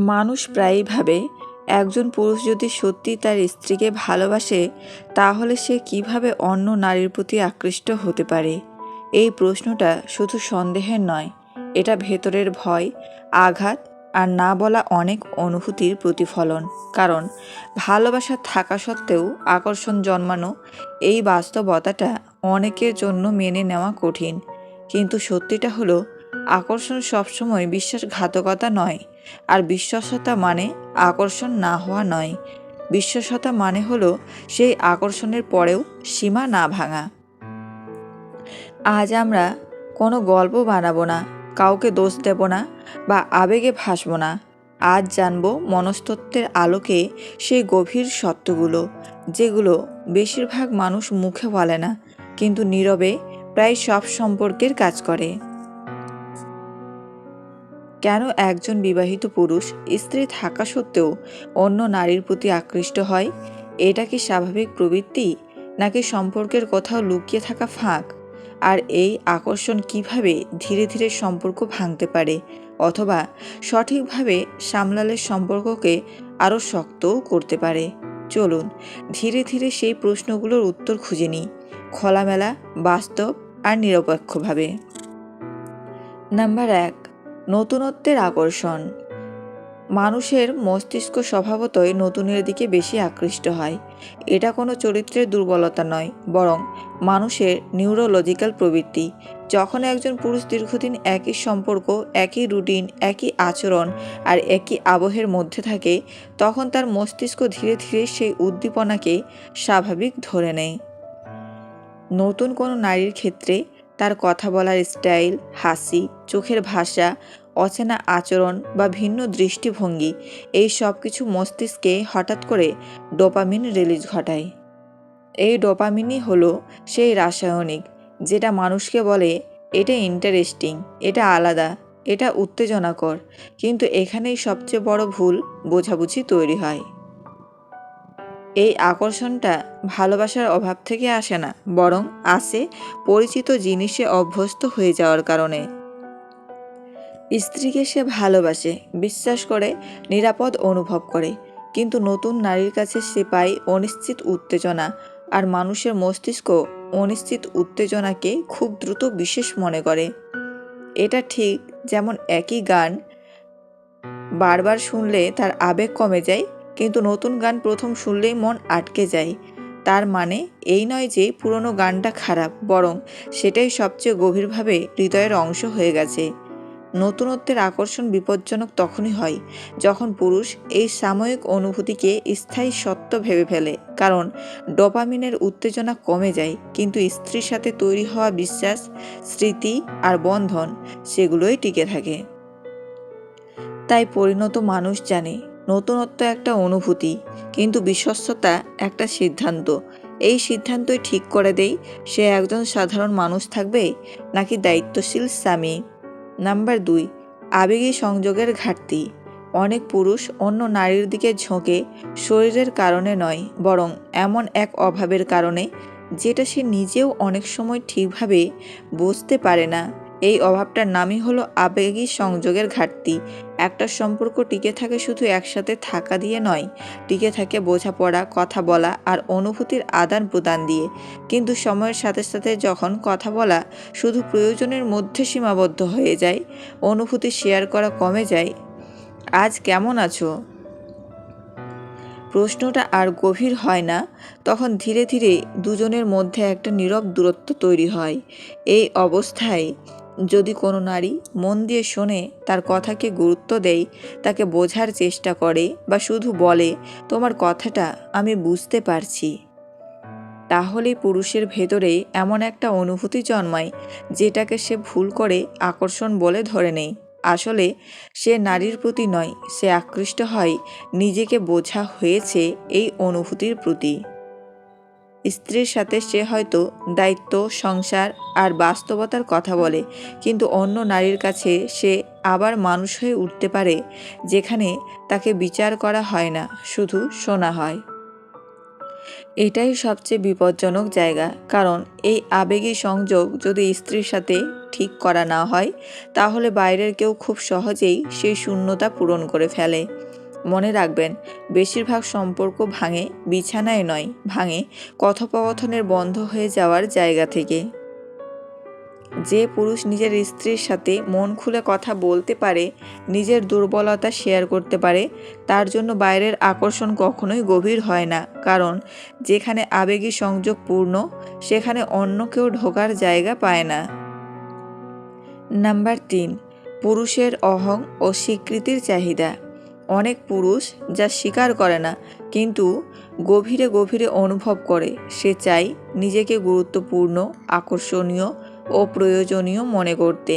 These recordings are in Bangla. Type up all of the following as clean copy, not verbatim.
মানুষ প্রায়ই ভাবে একজন পুরুষ যদি সত্যি তার স্ত্রীকে ভালোবাসে তাহলে সে কিভাবে অন্য নারীর প্রতি আকৃষ্ট হতে পারে। এই প্রশ্নটা শুধু সন্দেহের নয়, এটা ভেতরের ভয়, আঘাত আর না বলা অনেক অনুভূতির প্রতিফলন। কারণ ভালোবাসা থাকা সত্ত্বেও আকর্ষণ জন্মানো, এই বাস্তবতাটা অনেকের জন্য মেনে নেওয়া কঠিন। কিন্তু সত্যিটা হলো, আকর্ষণ সবসময় বিশ্বাসঘাতকতা নয়। আর বিশ্বস্ততা মানে আকর্ষণ না হওয়া নয়। বিশ্বস্ততা মানে হলো সেই আকর্ষণের পরেও সীমা না ভাঙা। আজ আমরা কোনো গল্প বানাবো না, কাউকে দোষ দেব না বা আবেগে ভাসবো না। আজ জানবো মনস্তত্ত্বের আলোকে সেই গভীর সত্যগুলো, যেগুলো বেশিরভাগ মানুষ মুখে বলে না, কিন্তু নীরবে প্রায় সব সম্পর্কের কাজ করে। কেন একজন বিবাহিত পুরুষ স্ত্রী থাকা সত্ত্বেও অন্য নারীর প্রতি আকৃষ্ট হয়? এটা কি স্বাভাবিক প্রবৃত্তি, নাকি সম্পর্কের কোথাও লুকিয়ে থাকা ফাঁক? আর এই আকর্ষণ কিভাবে ধীরে ধীরে সম্পর্ক ভাঙতে পারে, অথবা সঠিকভাবে সামলালে সম্পর্ককে আরও শক্তও করতে পারে? চলুন ধীরে ধীরে সেই প্রশ্নগুলোর উত্তর খুঁজে নিই, খোলামেলা, বাস্তব আর নিরপেক্ষভাবে। নাম্বার ১, নতুনত্বের আকর্ষণ। মানুষের মস্তিষ্ক স্বভাবতই নতুনের দিকে বেশি আকৃষ্ট হয়। এটা কোনো চরিত্রের দুর্বলতা নয়, বরং মানুষের নিউরোলজিক্যাল প্রবৃত্তি। যখন একজন পুরুষ দীর্ঘদিন একই সম্পর্ক, একই রুটিন, একই আচরণ আর একই আবহের মধ্যে থাকে, তখন তার মস্তিষ্ক ধীরে ধীরে সেই উদ্দীপনাকে স্বাভাবিক ধরে নেয়। নতুন কোনো নারীর ক্ষেত্রে তার কথা বলার স্টাইল, হাসি, চোখের ভাষা, অচেনা আচরণ বা ভিন্ন দৃষ্টিভঙ্গি, এই সব কিছু মস্তিষ্কে হঠাৎ করে ডোপামিন রিলিজ ঘটায়। এই ডোপামিনই হলো সেই রাসায়নিক যেটা মানুষকে বলে, এটা ইন্টারেস্টিং, এটা আলাদা, এটা উত্তেজনাকর। কিন্তু এখানেই সবচেয়ে বড় ভুল বোঝাবুঝি তৈরি হয়। এই আকর্ষণটা ভালোবাসার অভাব থেকে আসে না, বরং আসে পরিচিত জিনিসে অভ্যস্ত হয়ে যাওয়ার কারণে। স্ত্রীকে সে ভালোবাসে, বিশ্বাস করে, নিরাপদ অনুভব করে, কিন্তু নতুন নারীর কাছে সে পায় অনিশ্চিত উত্তেজনা। আর মানুষের মস্তিষ্ক অনিশ্চিত উত্তেজনাকে খুব দ্রুত বিশেষ মনে করে। এটা ঠিক যেমন একই গান বারবার শুনলে তার আবেগ কমে যায়, কিন্তু নতুন গান প্রথম শুনলেই মন আটকে যায়। তার মানে এই নয় যে পুরনো গানটা খারাপ, বরং সেটাই সবচেয়ে গভীরভাবে হৃদয়ের অংশ হয়ে গেছে। নতুনত্বের আকর্ষণ বিপজ্জনক তখনই হয় যখন পুরুষ এই সাময়িক অনুভূতিকে স্থায়ী সত্য ভেবে ফেলে। কারণ ডোপামিনের উত্তেজনা কমে যায়, কিন্তু স্ত্রীর সাথে তৈরি হওয়া বিশ্বাস, স্মৃতি আর বন্ধন, সেগুলোই টিকে থাকে। তাই পরিণত মানুষ জানে নতুনত্ব একটা অনুভূতি, কিন্তু বিশ্বস্ততা একটা সিদ্ধান্ত। এই সিদ্ধান্তই ঠিক করে দেয় সে একজন সাধারণ মানুষ থাকবে নাকি দায়িত্বশীল স্বামী। নাম্বার ২, আবেগী সংযোগের ঘাটতি। অনেক পুরুষ অন্য নারীর দিকে ঝোঁকে শরীরের কারণে নয়, বরং এমন এক অভাবের কারণে যেটা সে নিজেও অনেক সময় ঠিকভাবে বুঝতে পারে না। এই অভাবটার নামই হলো আবেগী সংযোগের ঘাটতি। একটা সম্পর্ক টিকে থাকে শুধু একসাথে থাকা দিয়ে নয়, টিকে থাকে বোঝাপড়া, কথা বলা আর অনুভূতির আদান প্রদান দিয়ে। কিন্তু সময়ের সাথে সাথে যখন কথা বলা শুধু প্রয়োজনের মধ্যে সীমাবদ্ধ হয়ে যায়, অনুভূতি শেয়ার করা কমে যায়, আজ কেমন আছো প্রশ্নটা আর গভীর হয় না, তখন ধীরে ধীরে দুজনের মধ্যে একটা নীরব দূরত্ব তৈরি হয়। এই অবস্থায় যদি কোনো নারী মন দিয়ে শোনে, তার কথাকে গুরুত্ব দেয়, তাকে বোঝার চেষ্টা করে বা শুধু বলে, তোমার কথাটা আমি বুঝতে পারছি, তাহলেই পুরুষের ভেতরে এমন একটা অনুভূতি জন্মায় যেটাকে সে ভুল করে আকর্ষণ বলে ধরে নেয়। আসলে সে নারীর প্রতি নয়, সে আকৃষ্ট হয় নিজেকে বোঝা হয়েছে এই অনুভূতির প্রতি। স্ত্রীর সাথে সে হয়তো দায়িত্ব, সংসার আর বাস্তবতার কথা বলে, কিন্তু অন্য নারীর কাছে সে আবার মানুষ হয়ে উঠতে পারে, যেখানে তাকে বিচার করা হয় না, শুধু শোনা হয়। এটাই সবচেয়ে বিপজ্জনক জায়গা, কারণ এই আবেগী সংযোগ যদি স্ত্রীর সাথে ঠিক করা না হয়, তাহলে বাইরের কেউ খুব সহজেই সেই শূন্যতা পূরণ করে ফেলে। মনে রাখবেন, বেশিরভাগ সম্পর্ক ভাঙে বিছানায় নয়, ভাঙে কথোপকথনের বন্ধ হয়ে যাওয়ার জায়গা থেকে। যে পুরুষ নিজের স্ত্রীর সাথে মন খুলে কথা বলতে পারে, নিজের দুর্বলতা শেয়ার করতে পারে, তার জন্য বাইরের আকর্ষণ কখনোই গভীর হয় না, কারণ যেখানে আবেগী সংযোগ পূর্ণ, সেখানে অন্য কেউ ঢোকার জায়গা পায় না। নাম্বার 3, পুরুষের অহং ও স্বীকৃতির চাহিদা। অনেক পুরুষ যা স্বীকার করে না, কিন্তু গভীরে গভীরে অনুভব করে, সে চায় নিজেকে গুরুত্বপূর্ণ, আকর্ষণীয় ও প্রয়োজনীয় মনে করতে।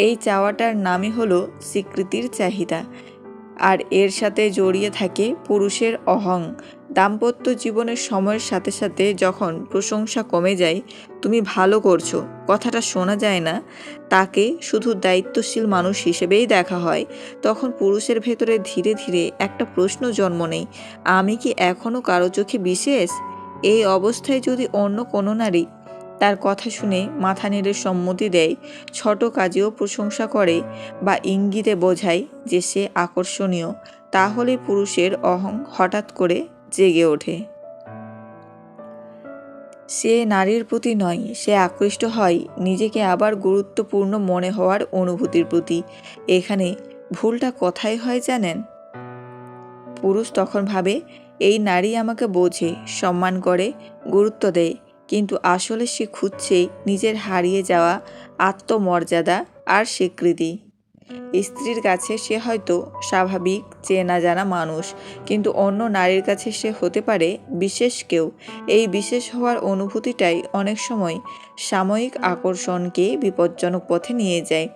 এই চাওয়াটার নামই হলো স্বীকৃতির চাহিদা, আর এর সাথে জড়িয়ে থাকে পুরুষের অহং। দাম্পত্য জীবনের সময়ের সাথে সাথে যখন প্রশংসা কমে যায়, তুমি ভালো করছো কথাটা শোনা যায় না, তাকে শুধু দায়িত্বশীল মানুষ হিসেবেই দেখা হয়, তখন পুরুষের ভেতরে ধীরে ধীরে একটা প্রশ্ন জন্ম নেয়, আমি কি এখনও কারো চোখে বিশেষ? এই অবস্থায় যদি অন্য কোনো নারী তার কথা শুনে মাথা নেড়ে সম্মতি দেয়, ছোট কাজেও প্রশংসা করে বা ইঙ্গিতে বোঝায় যে সে আকর্ষণীয়, তাহলে পুরুষের অহং হঠাৎ করে জেগে ওঠে। সে নারীর প্রতি নয়, সে আকৃষ্ট হয় নিজেকে আবার গুরুত্বপূর্ণ মনে হওয়ার অনুভূতির প্রতি। এখানে ভুলটা কোথায় হয় জানেন? পুরুষ তখন ভাবে, এই নারী আমাকে বোঝে, সম্মান করে, গুরুত্ব দেয়, কিন্তু আসলে সে খুঁজছে নিজের হারিয়ে যাওয়া আত্মমর্যাদা আর স্বীকৃতি। স্ত্রীর কাছে সে হয়তো স্বাভাবিক, চেনা জানা মানুষ, কিন্তু অন্য নারীর কাছে সে হতে পারে বিশেষ কেউ। এই বিশেষ হওয়ার অনুভূতিটাই অনেক সময় সাময়িক আকর্ষণকে বিপজ্জনক পথে নিয়ে যায়।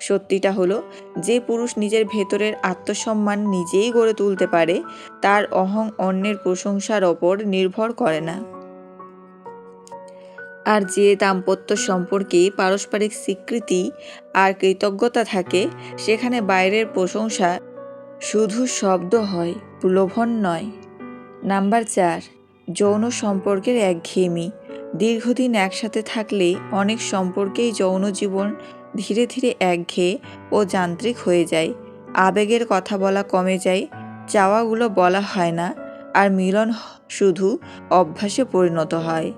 সত্যিটা হলো, যে পুরুষ নিজের ভেতরের আত্মসম্মান নিজেই গড়ে তুলতে পারে, তার অহং অন্যের প্রশংসার ওপর নির্ভর করে না। আর যে দাম্পত্য সম্পর্কে পারস্পরিক স্বীকৃতি আর কৃতজ্ঞতা থাকে, সেখানে বাইরের প্রশংসা শুধু শব্দ হয়, প্রলোভন নয়। নাম্বার 4, যৌন সম্পর্কের একঘেয়েমি। দীর্ঘদিন একসাথে থাকলে অনেক সম্পর্কেই যৌন জীবন ধীরে ধীরে একঘেয়ে ও যান্ত্রিক হয়ে যায়। আবেগের কথা বলা কমে যায়, চাওয়াগুলো বলা হয় না, আর মিলন শুধু অভ্যাসে পরিণত হয়।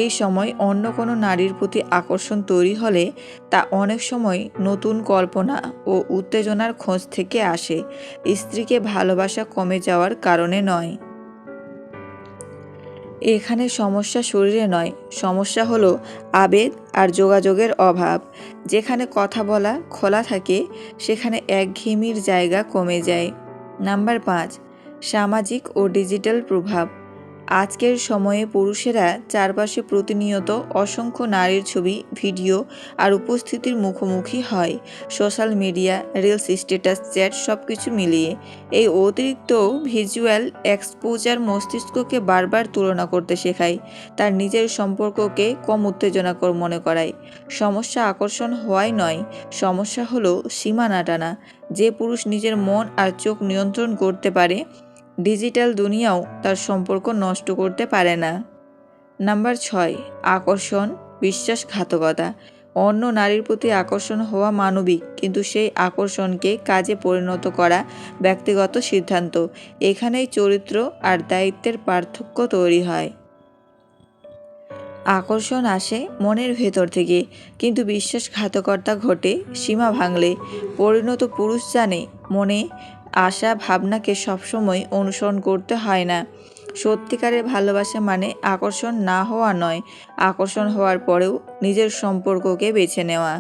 এই সময় অন্য কোনো নারীর প্রতি আকর্ষণ তৈরি হলে তা অনেক সময় নতুন কল্পনা ও উত্তেজনার খোঁজ থেকে আসে, স্ত্রীকে ভালোবাসা কমে যাওয়ার কারণে নয়। এখানে সমস্যা শরীরে নয়, সমস্যা হলো আবেগ আর যোগাযোগের অভাব। যেখানে কথা বলা খোলা থাকে, সেখানে একঘেয়েমির জায়গা কমে যায়। নাম্বার 5, সামাজিক ও ডিজিটাল প্রভাব। আজকের সময়ে পুরুষেরা চারপাশে প্রতিনিয়ত অসংখ্য নারীর ছবি, ভিডিও আর উপস্থিতির মুখোমুখি হয়। Social media, reels, status, chat সব কিছু মিলিয়ে এই অতিরিক্ত ভিজুয়াল এক্সপোজার মস্তিষ্ককে বারবার তুলনা করতে শেখায়, তার নিজের সম্পর্ককে কম উত্তেজনাকর মনে করায়। সমস্যা আকর্ষণ হওয়াই নয়, সমস্যা হলো সীমা না টানা। যে পুরুষ নিজের মন আর চোখ নিয়ন্ত্রণ করতে পারে, ডিজিটাল দুনিয়াও তার সম্পর্ক নষ্ট করতে পারে না। নাম্বার 6, আকর্ষণ, বিশ্বাসঘাতকতা। অন্য নারীর প্রতি আকর্ষণ হওয়া মানবিক, কিন্তু সেই আকর্ষণকে কাজে পরিণত করা ব্যক্তিগত সিদ্ধান্ত। এখানেই চরিত্র আর দায়িত্বের পার্থক্য তৈরি হয়। আকর্ষণ আসে মনের ভেতর থেকে, কিন্তু বিশ্বাসঘাতকতা ঘটে সীমা ভাঙলে। পরিণত পুরুষ জানে, মনে আশা ভাবনাকে সবসময় অনুসরণ করতে হয় না। সত্যিকারের ভালোবাসা মানে আকর্ষণ না হওয়া নয়, আকর্ষণ হওয়ার পরেও নিজের সম্পর্ককে বেছে নেওয়া।